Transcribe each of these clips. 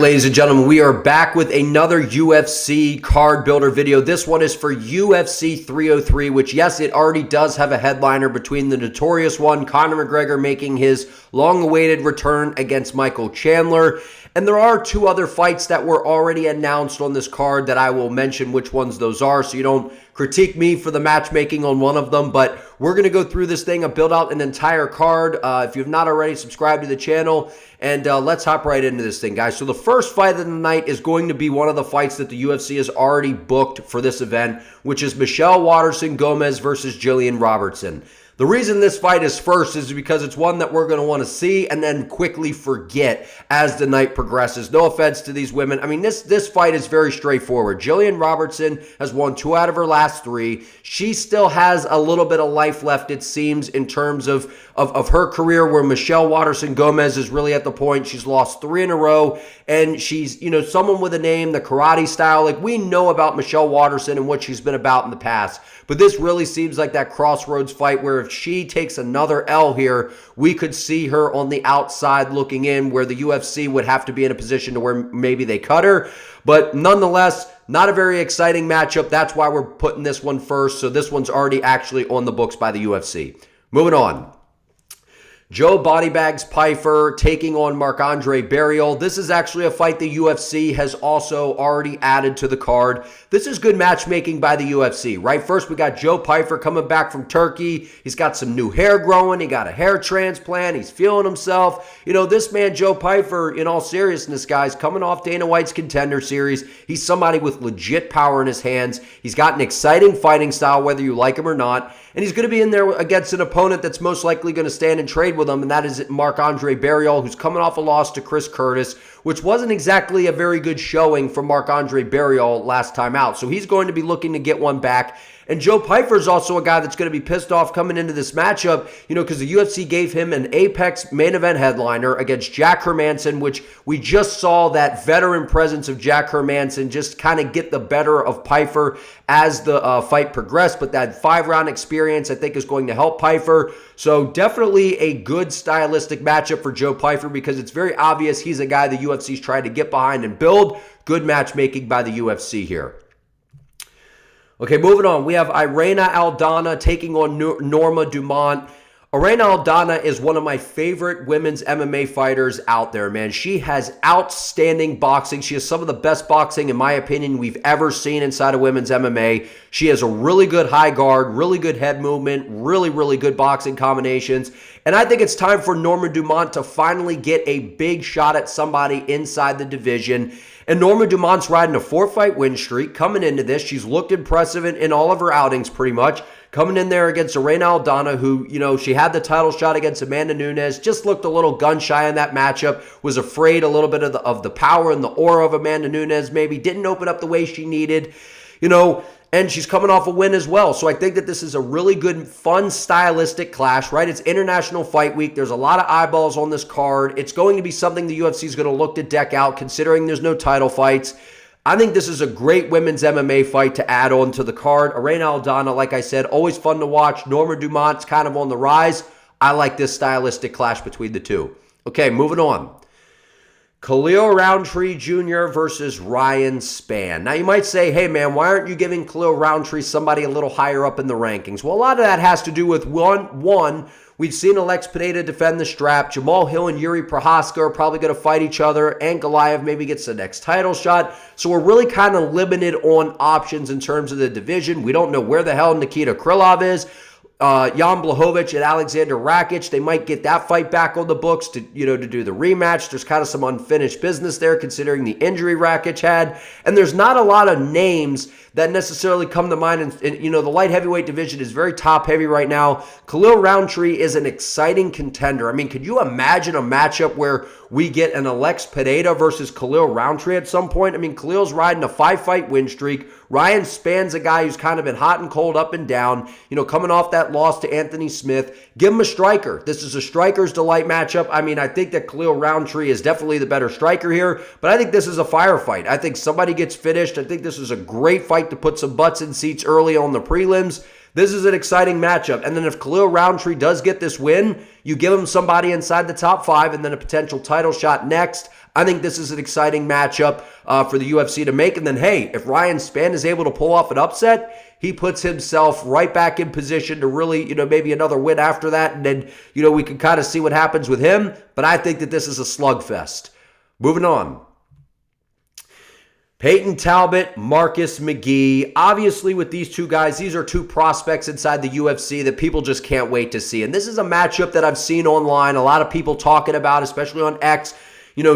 Ladies and gentlemen, we are back with another UFC card builder video. This one is for UFC 303, which, yes, it already does have a headliner between the notorious one, Conor McGregor, making his long-awaited return against Michael Chandler. And there are two other fights that were already announced on this card that I will mention which ones those are, so you don't critique me for the matchmaking on one of them. But we're going to go through this thing and build out an entire card. If you've not already, subscribe to the channel. And let's hop right into this thing, guys. So the first fight of the night is going to be one of the fights that the UFC has already booked for this event, which is Michelle Waterson-Gomez versus Jillian Robertson. The reason this fight is first is because it's one that we're going to want to see and then quickly forget as the night progresses. No offense to these women. I mean, this fight is very straightforward. Jillian Robertson has won 2 out of her last 3. She still has a little bit of life left, it seems, in terms of her career, where Michelle Waterson-Gomez is really at the point. She's lost 3 in a row, and she's, you know, someone with a name, the karate style. Like, we know about Michelle Waterson and what she's been about in the past. But this really seems like that crossroads fight where if she takes another L here, we could see her on the outside looking in, where the UFC would have to be in a position to where maybe they cut her. But nonetheless, not a very exciting matchup. That's why we're putting this one first. So this one's already actually on the books by the UFC. Moving on. Joe Bodybags Pyfer taking on Marc-Andre Barriault. This is actually a fight the UFC has also already added to the card. This is good matchmaking by the UFC, right? First, we got Joe Pyfer coming back from Turkey. He's got some new hair growing. He got a hair transplant. He's feeling himself. You know, this man, Joe Pyfer, in all seriousness, guys, coming off Dana White's Contender Series, he's somebody with legit power in his hands. He's got an exciting fighting style, whether you like him or not. And he's going to be in there against an opponent that's most likely going to stand and trade with him, and that is Marc-Andre Barriault, who's coming off a loss to Chris Curtis, which wasn't exactly a very good showing for Marc-Andre Barriault last time out. So he's going to be looking to get one back. And Joe Pyfer is also a guy that's going to be pissed off coming into this matchup, you know, because the UFC gave him an Apex main event headliner against Jack Hermansson, which we just saw that veteran presence of Jack Hermansson just kind of get the better of Pyfer as the fight progressed. But that 5-round experience, I think, is going to help Pyfer. So definitely a good stylistic matchup for Joe Pyfer, because it's very obvious he's a guy the UFC's trying to get behind and build. Good matchmaking by the UFC here. Okay, moving on. We have Irene Aldana taking on Norma Dumont. Irene Aldana is one of my favorite women's MMA fighters out there, man. She has outstanding boxing. She has some of the best boxing, in my opinion, we've ever seen inside of women's MMA. She has a really good high guard, really good head movement, really good boxing combinations. And I think it's time for Norma Dumont to finally get a big shot at somebody inside the division. And Norma Dumont's riding a 4-fight win streak coming into this. She's looked impressive in all of her outings pretty much. Coming in there against Irene Aldana, who, you know, she had the title shot against Amanda Nunes, just looked a little gun-shy in that matchup, was afraid a little bit of the power and the aura of Amanda Nunes, maybe didn't open up the way she needed, you know, and she's coming off a win as well. So I think that this is a really good, fun, stylistic clash, right? It's International Fight Week. There's a lot of eyeballs on this card. It's going to be something the UFC is going to look to deck out, considering there's no title fights. I think this is a great women's MMA fight to add on to the card. Irene Aldana, like I said, always fun to watch. Norma Dumont's kind of on the rise. I like this stylistic clash between the two. Okay, moving on. Khalil Roundtree Jr. versus Ryan Spann. Now, you might say, hey, man, why aren't you giving Khalil Roundtree somebody a little higher up in the rankings? Well, a lot of that has to do with, one, we've seen Alex Pineda defend the strap. Jamal Hill and Yuri Prohaska are probably going to fight each other, and Goliath maybe gets the next title shot. So we're really kind of limited on options in terms of the division. We don't know where the hell Nikita Krylov is. Jan Blachowicz and Alexander Rakic, they might get that fight back on the books to do the rematch. There's kind of some unfinished business there considering the injury Rakic had. And there's not a lot of names that necessarily come to mind. And you know, the light heavyweight division is very top heavy right now. Khalil Roundtree is an exciting contender. I mean, could you imagine a matchup where we get an Alex Pineda versus Khalil Roundtree at some point? I mean, Khalil's riding a 5-fight win streak. Ryan Spann's a guy who's kind of been hot and cold, up and down, you know, coming off that loss to Anthony Smith. Give him a striker. This is a striker's delight matchup. I mean, I think that Khalil Roundtree is definitely the better striker here, but I think this is a firefight. I think somebody gets finished. I think this is a great fight to put some butts in seats early on the prelims. This is an exciting matchup. And then if Khalil Roundtree does get this win, you give him somebody inside the top 5 and then a potential title shot next. I think this is an exciting matchup for the UFC to make. And then, hey, if Ryan Spann is able to pull off an upset, he puts himself right back in position to really, maybe another win after that. And then, we can kind of see what happens with him. But I think that this is a slugfest. Moving on. Peyton Talbot, Marcus McGee. Obviously, with these two guys, these are two prospects inside the UFC that people just can't wait to see. And this is a matchup that I've seen online, a lot of people talking about, especially on X.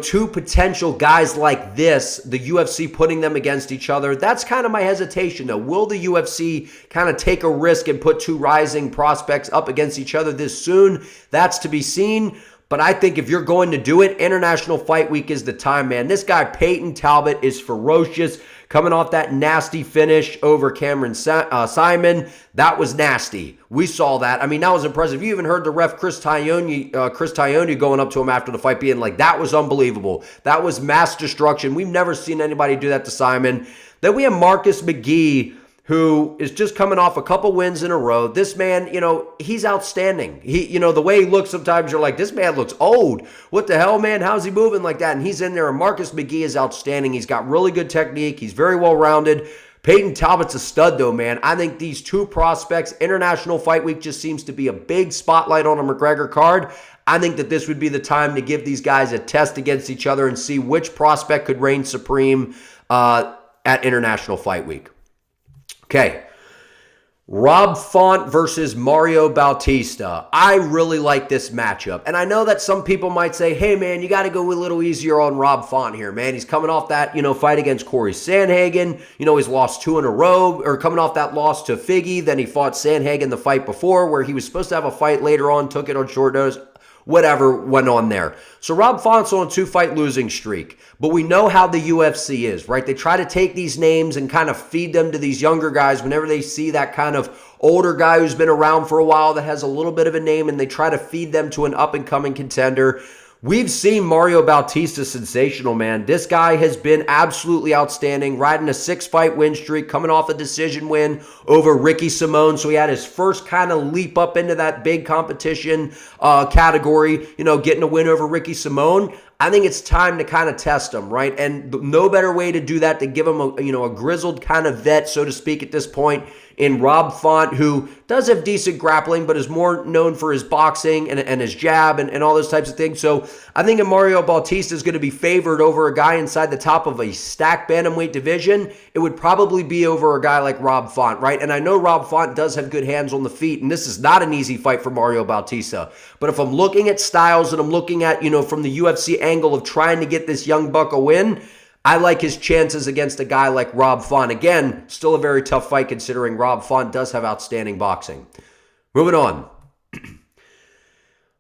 Two potential guys like this, the UFC putting them against each other. That's kind of my hesitation, though. Will the UFC kind of take a risk and put two rising prospects up against each other this soon? That's to be seen. But I think if you're going to do it, International Fight Week is the time, man. This guy, Peyton Talbot, is ferocious. Coming off that nasty finish over Cameron Simon, that was nasty. We saw that. I mean, that was impressive. You even heard the ref, Chris Taione, going up to him after the fight, being like, that was unbelievable. That was mass destruction. We've never seen anybody do that to Simon. Then we have Marcus McGee, who is just coming off a couple wins in a row. This man, he's outstanding. He, the way he looks, sometimes you're like, this man looks old. What the hell, man? How's he moving like that? And he's in there, and Marcus McGee is outstanding. He's got really good technique. He's very well-rounded. Peyton Talbot's a stud, though, man. I think these two prospects, International Fight Week just seems to be a big spotlight on a McGregor card. I think that this would be the time to give these guys a test against each other and see which prospect could reign supreme at International Fight Week. Okay, Rob Font versus Mario Bautista. I really like this matchup. And I know that some people might say, hey, man, you got to go a little easier on Rob Font here, man. He's coming off that, fight against Corey Sandhagen. He's lost 2 in a row, or coming off that loss to Figgy. Then he fought Sandhagen the fight before, where he was supposed to have a fight later on, took it on short notice. Whatever went on there. So Rob Font's on a 2-fight losing streak. But we know how the UFC is, right? They try to take these names and kind of feed them to these younger guys whenever they see that kind of older guy who's been around for a while that has a little bit of a name, and they try to feed them to an up-and-coming contender. We've seen Mario Bautista sensational, man. This guy has been absolutely outstanding, riding a 6-fight win streak, coming off a decision win over Ricky Simone. So he had his first kind of leap up into that big competition category, getting a win over Ricky Simone. I think it's time to kind of test him, right? And no better way to do that, to give him a grizzled kind of vet, so to speak, at this point, in Rob Font, who does have decent grappling, but is more known for his boxing and his jab and all those types of things. So I think Mario Bautista is going to be favored over a guy inside the top of a stacked bantamweight division. It would probably be over a guy like Rob Font, right? And I know Rob Font does have good hands on the feet, and this is not an easy fight for Mario Bautista. But if I'm looking at styles and I'm looking at, from the UFC angle of trying to get this young buck a win, I like his chances against a guy like Rob Font. Again, still a very tough fight considering Rob Font does have outstanding boxing. Moving on.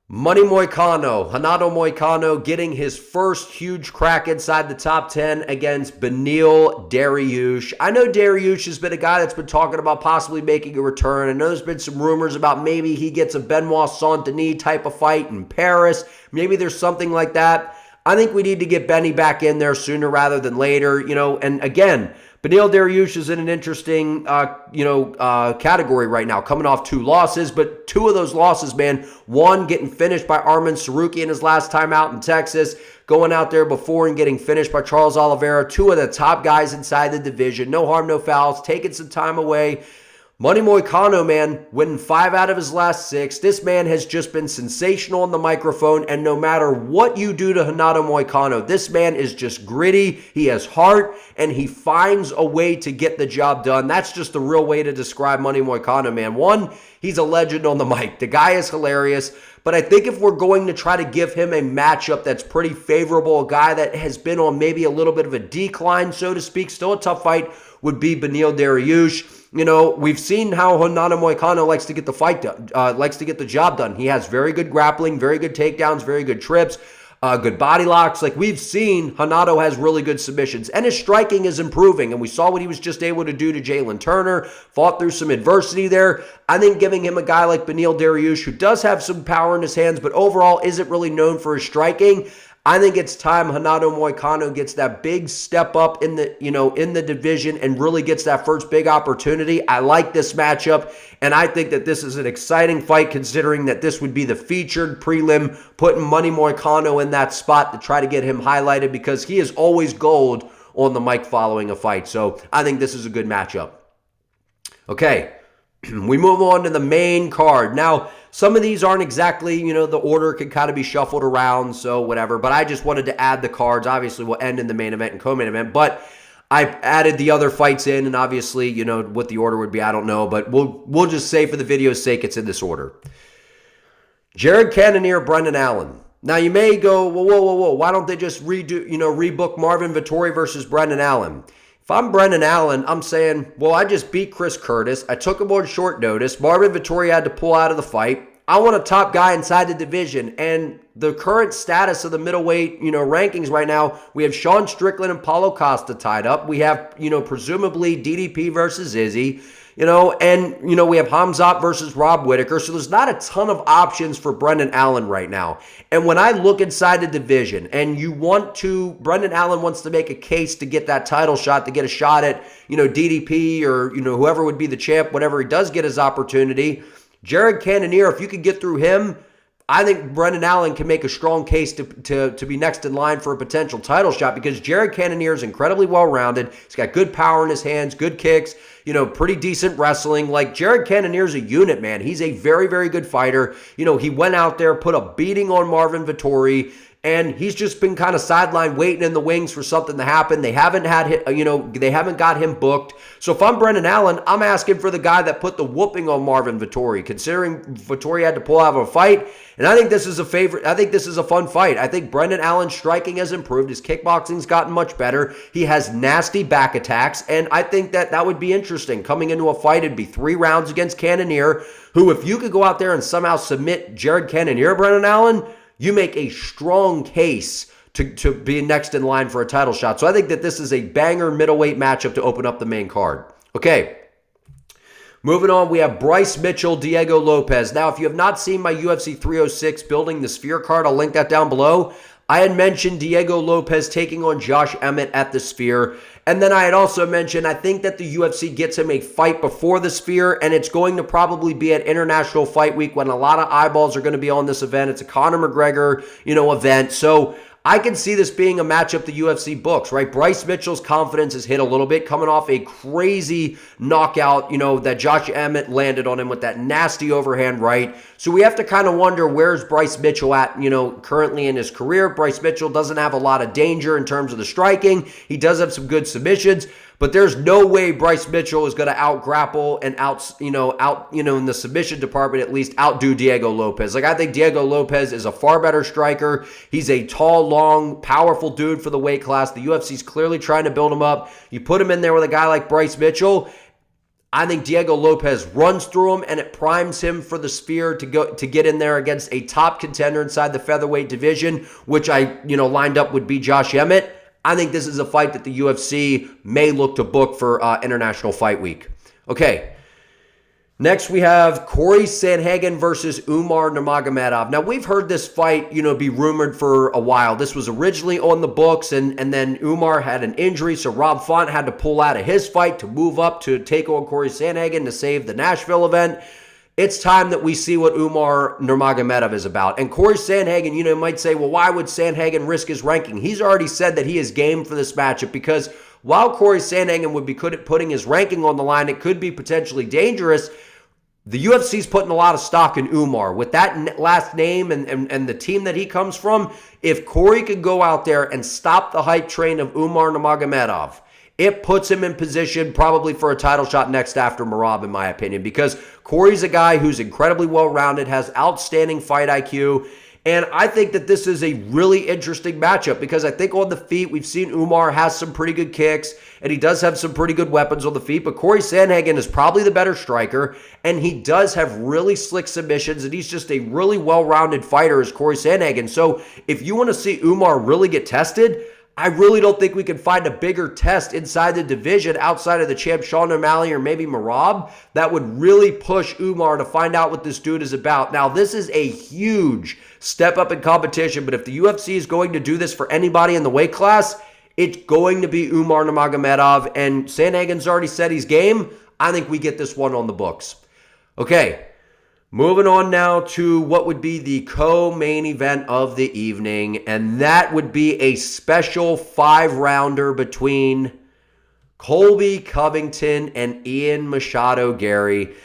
Money Moicano, Renato Moicano getting his first huge crack inside the top 10 against Beneil Dariush. I know Dariush has been a guy that's been talking about possibly making a return. I know there's been some rumors about maybe he gets a Benoit Saint-Denis type of fight in Paris. Maybe there's something like that. I think we need to get Benny back in there sooner rather than later, and again, Beneil Dariush is in an interesting, category right now, coming off 2 losses, but 2 of those losses, man, one getting finished by Arman Saruki in his last time out in Texas, going out there before and getting finished by Charles Oliveira, 2 of the top guys inside the division, no harm, no fouls, taking some time away. Money Moicano, man, winning 5 out of his last 6. This man has just been sensational on the microphone, and no matter what you do to Renato Moicano, this man is just gritty, he has heart, and he finds a way to get the job done. That's just the real way to describe Money Moicano, man. One, he's a legend on the mic. The guy is hilarious, but I think if we're going to try to give him a matchup that's pretty favorable, a guy that has been on maybe a little bit of a decline, so to speak, still a tough fight, would be Beneil Dariush. We've seen how Renato Moicano likes to get the fight done, likes to get the job done. He has very good grappling, very good takedowns, very good trips, good body locks. Like we've seen, Renato has really good submissions, and his striking is improving. And we saw what he was just able to do to Jalen Turner, fought through some adversity there. I think giving him a guy like Beneil Dariush, who does have some power in his hands, but overall isn't really known for his striking, I think it's time Renato Moicano gets that big step up in the, in the division and really gets that first big opportunity. I like this matchup, and I think that this is an exciting fight considering that this would be the featured prelim, putting Money Moicano in that spot to try to get him highlighted because he is always gold on the mic following a fight. So I think this is a good matchup. Okay, we move on to the main card. Now, some of these aren't exactly, the order could kind of be shuffled around, so whatever. But I just wanted to add the cards. Obviously, we'll end in the main event and co-main event. But I added the other fights in, and obviously, what the order would be, I don't know. But we'll just say for the video's sake, it's in this order. Jared Cannonier, Brendan Allen. Now, you may go, well, whoa. Why don't they just rebook Marvin Vettori versus Brendan Allen? If I'm Brendan Allen, I'm saying, well, I just beat Chris Curtis. I took him on short notice. Marvin Vettori had to pull out of the fight. I want a top guy inside the division. And the current status of the middleweight, rankings right now, we have Sean Strickland and Paulo Costa tied up. We have, presumably DDP versus Izzy. We have Hamzat versus Rob Whittaker. So there's not a ton of options for Brendan Allen right now. And when I look inside the division and Brendan Allen wants to make a case to get that title shot, to get a shot at, DDP or, whoever would be the champ, whenever he does get his opportunity. Jared Cannonier, if you could get through him, I think Brendan Allen can make a strong case to be next in line for a potential title shot because Jared Cannonier is incredibly well-rounded. He's got good power in his hands, good kicks, pretty decent wrestling. Like, Jared Cannonier is a unit, man. He's a very, very good fighter. He went out there, put a beating on Marvin Vettori, and he's just been kind of sidelined waiting in the wings for something to happen. They haven't they haven't got him booked. So if I'm Brendan Allen, I'm asking for the guy that put the whooping on Marvin Vettori, considering Vettori had to pull out of a fight. And I think this is a fun fight. I think Brendan Allen's striking has improved. His kickboxing's gotten much better. He has nasty back attacks. And I think that would be interesting. Coming into a fight, it'd be 3 rounds against Cannonier, who, if you could go out there and somehow submit Jared Cannonier, Brendan Allen, you make a strong case to be next in line for a title shot. So I think that this is a banger middleweight matchup to open up the main card. Okay. Moving on, we have Bryce Mitchell, Diego Lopez. Now, if you have not seen my UFC 306 Building the Sphere card, I'll link that down below. I had mentioned Diego Lopez taking on Josh Emmett at the Sphere. And then I had also mentioned I think that the UFC gets him a fight before the Sphere, and it's going to probably be at International Fight Week when a lot of eyeballs are going to be on this event. It's a Conor McGregor, event. So I can see this being a matchup the UFC books, right? Bryce Mitchell's confidence is hit a little bit, coming off a crazy knockout, that Josh Emmett landed on him with that nasty overhand right. So we have to kind of wonder, where's Bryce Mitchell at, currently in his career. Bryce Mitchell doesn't have a lot of danger in terms of the striking. He does have some good submissions, but there's no way Bryce Mitchell is going to out-grapple and in the submission department at least, outdo Diego Lopez. Like, I think Diego Lopez is a far better striker. He's a tall, long, powerful dude for the weight class. The UFC's clearly trying to build him up. You put him in there with a guy like Bryce Mitchell, I think Diego Lopez runs through him, and it primes him for the Sphere to get in there against a top contender inside the featherweight division, which I lined up would be Josh Emmett. I think this is a fight that the UFC may look to book for International Fight Week. Okay. Next, we have Corey Sandhagen versus Umar Nurmagomedov. Now, we've heard this fight, be rumored for a while. This was originally on the books, and then Umar had an injury, so Rob Font had to pull out of his fight to move up to take on Corey Sandhagen to save the Nashville event. It's time that we see what Umar Nurmagomedov is about. And Corey Sandhagen, might say, well, why would Sandhagen risk his ranking? He's already said that he is game for this matchup because while Corey Sandhagen would be good at putting his ranking on the line, it could be potentially dangerous. The UFC's putting a lot of stock in Umar. With that last name and the team that he comes from, if Corey could go out there and stop the hype train of Umar Nurmagomedov, it puts him in position probably for a title shot next after Merab, in my opinion, because Corey's a guy who's incredibly well-rounded, has outstanding fight IQ, and I think that this is a really interesting matchup because I think on the feet, we've seen Umar has some pretty good kicks, and he does have some pretty good weapons on the feet, but Corey Sandhagen is probably the better striker, and he does have really slick submissions, and he's just a really well-rounded fighter as Corey Sandhagen. So if you want to see Umar really get tested, I really don't think we can find a bigger test inside the division outside of the champ Sean O'Malley or maybe Merab that would really push Umar to find out what this dude is about. Now, this is a huge step up in competition, but if the UFC is going to do this for anybody in the weight class, it's going to be Umar Nurmagomedov, and Sandhagen's already said he's game. I think we get this one on the books. Okay. Moving on now to what would be the co-main event of the evening, and that would be a special 5-rounder between Colby Covington and Ian Machado Gary.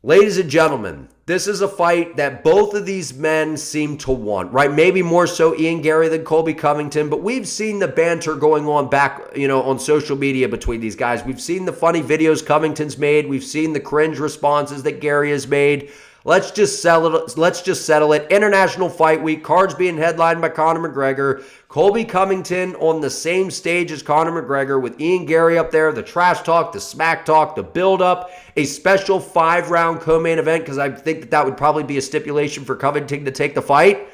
Ladies and gentlemen, this is a fight that both of these men seem to want, right? Maybe more so Ian Gary than Colby Covington, but we've seen the banter going on back, on social media between these guys. We've seen the funny videos Covington's made. We've seen the cringe responses that Gary has made. Let's just settle it. International Fight Week. Cards being headlined by Conor McGregor. Colby Covington on the same stage as Conor McGregor with Ian Gary up there. The trash talk, the smack talk, the build-up. A special 5-round co-main event because I think that would probably be a stipulation for Covington to take the fight.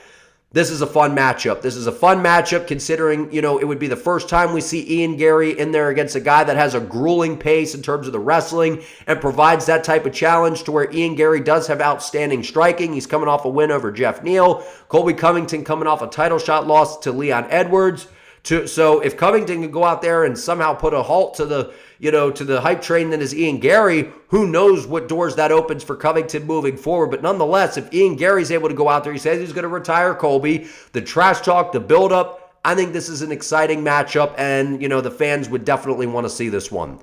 This is a fun matchup. This is a fun matchup considering, it would be the first time we see Ian Gary in there against a guy that has a grueling pace in terms of the wrestling and provides that type of challenge to where Ian Gary does have outstanding striking. He's coming off a win over Jeff Neal. Colby Covington coming off a title shot loss to Leon Edwards. So if Covington can go out there and somehow put a halt to the hype train that is Ian Gary, who knows what doors that opens for Covington moving forward. But nonetheless, if Ian Gary's able to go out there, he says he's going to retire Colby, the trash talk, the build-up, I think this is an exciting matchup, and, the fans would definitely want to see this one.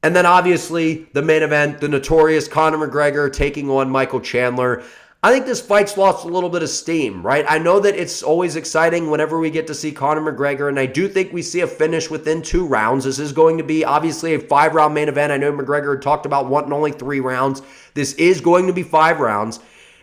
And then obviously the main event, the notorious Conor McGregor taking on Michael Chandler. I think this fight's lost a little bit of steam, right? I know that it's always exciting whenever we get to see Conor McGregor, and I do think we see a finish within 2 rounds. This is going to be obviously a 5-round main event. I know McGregor talked about wanting only 3 rounds. This is going to be 5 rounds,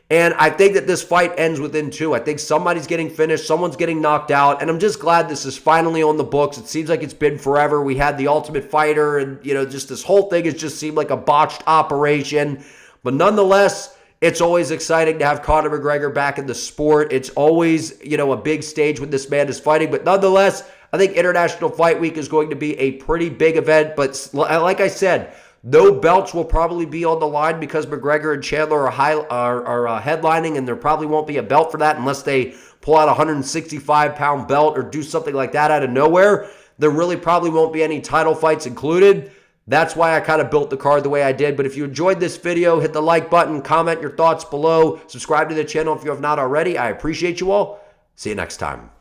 and I think that this fight ends within 2. I think somebody's getting finished, someone's getting knocked out, and I'm just glad this is finally on the books. It seems like it's been forever. We had The Ultimate Fighter, and, just this whole thing has just seemed like a botched operation, but nonetheless, it's always exciting to have Conor McGregor back in the sport. It's always, a big stage when this man is fighting. But nonetheless, I think International Fight Week is going to be a pretty big event. But like I said, no belts will probably be on the line because McGregor and Chandler are headlining, and there probably won't be a belt for that unless they pull out a 165-pound belt or do something like that out of nowhere. There really probably won't be any title fights included. That's why I kind of built the card the way I did. But if you enjoyed this video, hit the like button, comment your thoughts below, subscribe to the channel if you have not already. I appreciate you all. See you next time.